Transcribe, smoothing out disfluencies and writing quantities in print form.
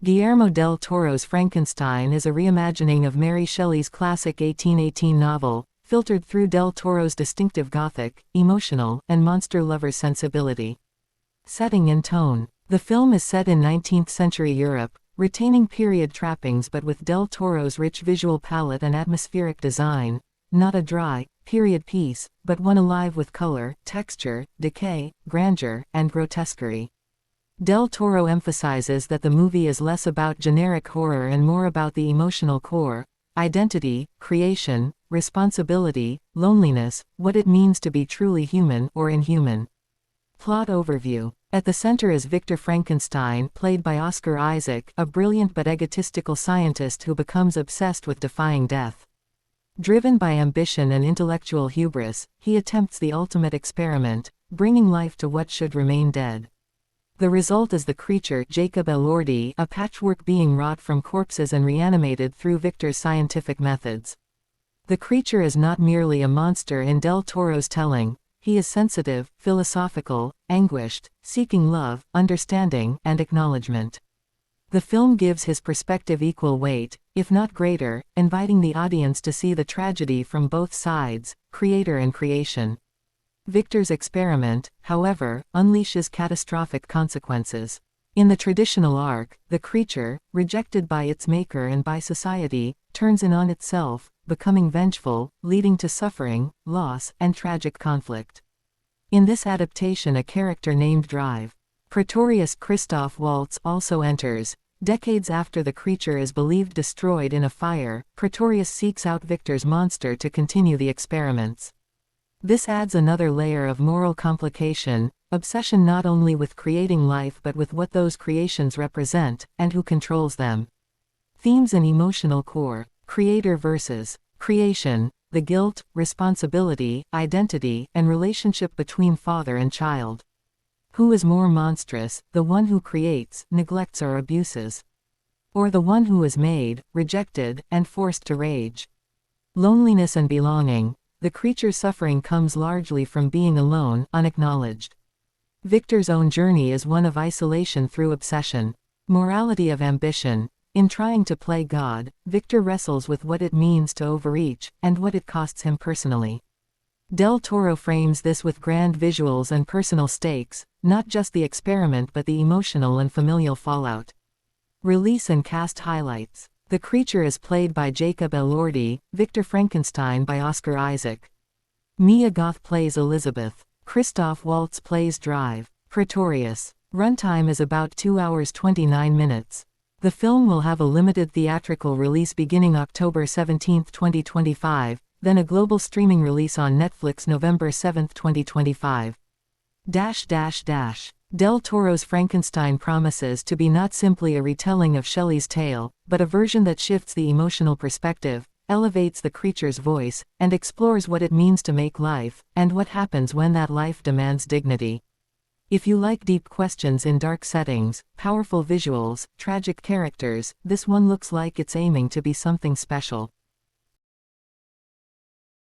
Guillermo del Toro's Frankenstein is a reimagining of Mary Shelley's classic 1818 novel, filtered through del Toro's distinctive gothic, emotional, and monster lover's sensibility. Setting and tone. The film is set in 19th-century Europe, retaining period trappings but with del Toro's rich visual palette and atmospheric design, not a dry, period piece, but one alive with color, texture, decay, grandeur, and grotesquerie. Del Toro emphasizes that the movie is less about generic horror and more about the emotional core, identity, creation, responsibility, loneliness, what it means to be truly human or inhuman. Plot overview. At the center is Victor Frankenstein, played by Oscar Isaac, a brilliant but egotistical scientist who becomes obsessed with defying death. Driven by ambition and intellectual hubris, he attempts the ultimate experiment, bringing life to what should remain dead. The result is the creature Jacob Elordi, a patchwork being wrought from corpses and reanimated through Victor's scientific methods. The creature is not merely a monster in del Toro's telling, he is sensitive, philosophical, anguished, seeking love, understanding, and acknowledgment. The film gives his perspective equal weight, if not greater, inviting the audience to see the tragedy from both sides, creator and creation. Victor's experiment, however, unleashes catastrophic consequences. In the traditional arc, the creature, rejected by its maker and by society, turns in on itself, becoming vengeful, leading to suffering, loss, and tragic conflict. In this adaptation, a character named Drive, Praetorius Christoph Waltz, also enters. Decades after the creature is believed destroyed in a fire, Praetorius seeks out Victor's monster to continue the experiments. This adds another layer of moral complication, obsession not only with creating life but with what those creations represent, and who controls them. Themes and emotional core. Creator versus creation, the guilt, responsibility, identity, and relationship between father and child. Who is more monstrous, the one who creates, neglects or abuses? Or the one who is made, rejected, and forced to rage? Loneliness and belonging. The creature's suffering comes largely from being alone, unacknowledged. Victor's own journey is one of isolation through obsession. Morality of ambition. In trying to play God, Victor wrestles with what it means to overreach, and what it costs him personally. Del Toro frames this with grand visuals and personal stakes, not just the experiment but the emotional and familial fallout. Release and cast highlights. The creature is played by Jacob Elordi, Victor Frankenstein by Oscar Isaac. Mia Goth plays Elizabeth. Christoph Waltz plays Drive. Praetorius. Runtime is about 2 hours 29 minutes. The film will have a limited theatrical release beginning October 17, 2025, then a global streaming release on Netflix November 7, 2025. Del Toro's Frankenstein promises to be not simply a retelling of Shelley's tale, but a version that shifts the emotional perspective, elevates the creature's voice, and explores what it means to make life, and what happens when that life demands dignity. If you like deep questions in dark settings, powerful visuals, tragic characters, this one looks like it's aiming to be something special.